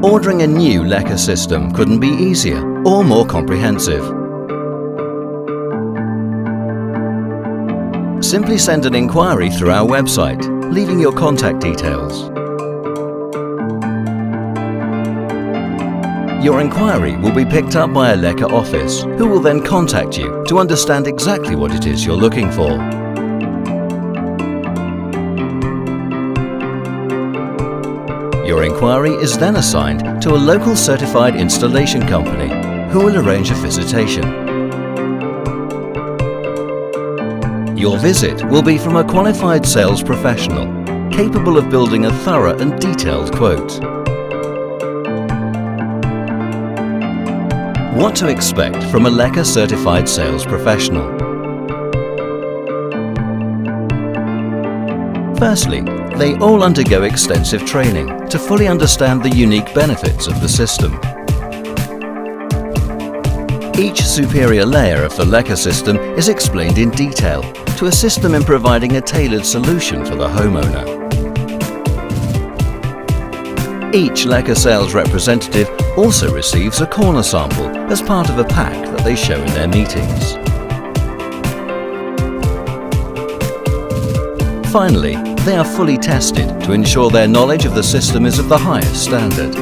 Ordering a new Leka system couldn't be easier or more comprehensive. Simply send an inquiry through our website, leaving your contact details. Your inquiry will be picked up by a Leka office, who will then contact you to understand exactly what it is you're looking for. Your inquiry is then assigned to a local certified installation company, who will arrange a visitation. Your visit will be from a qualified sales professional, capable of building a thorough and detailed quote. What to expect from a Leka certified sales professional? Firstly, they all undergo extensive training to fully understand the unique benefits of the system. Each superior layer of the Leka system is explained in detail to assist them in providing a tailored solution for the homeowner. Each Leka sales representative also receives a corner sample as part of a pack that they show in their meetings. Finally, they are fully tested to ensure their knowledge of the system is of the highest standard.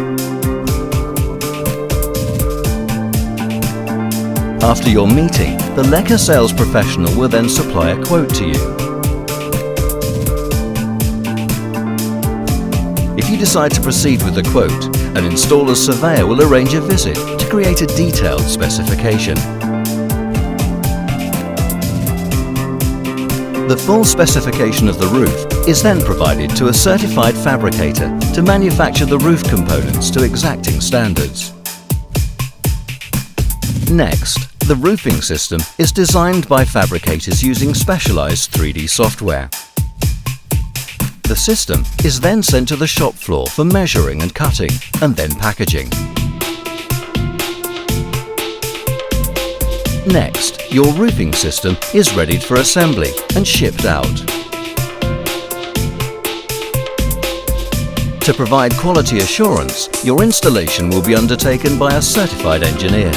After your meeting, the Leka sales professional will then supply a quote to you. If you decide to proceed with the quote, an installer's surveyor will arrange a visit to create a detailed specification. The full specification of the roof is then provided to a certified fabricator to manufacture the roof components to exacting standards. Next, the roofing system is designed by fabricators using specialised 3D software. The system is then sent to the shop floor for measuring and cutting, and then packaging. Next, your roofing system is readied for assembly and shipped out. To provide quality assurance, your installation will be undertaken by a certified engineer.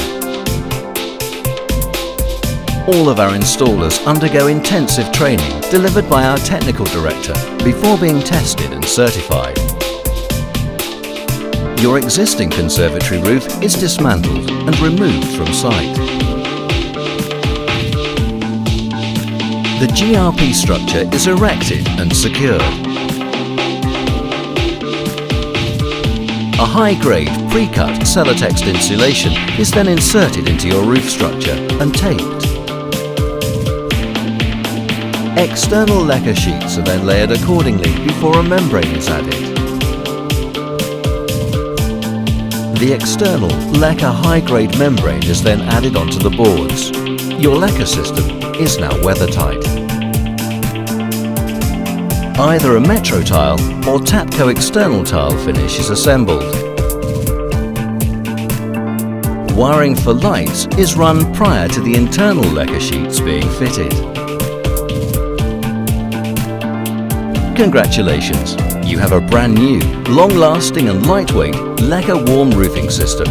All of our installers undergo intensive training delivered by our technical director before being tested and certified. Your existing conservatory roof is dismantled and removed from site. The GRP structure is erected and secured. A high-grade pre-cut Celotex insulation is then inserted into your roof structure and taped. External Leka sheets are then layered accordingly before a membrane is added. The external Leka high-grade membrane is then added onto the boards. Your Leka system is now weather-tight. Either a Metrotile or Tapco external tile finish is assembled. Wiring for lights is run prior to the internal Leka sheets being fitted. Congratulations! You have a brand new, long-lasting and lightweight Leka warm roofing system.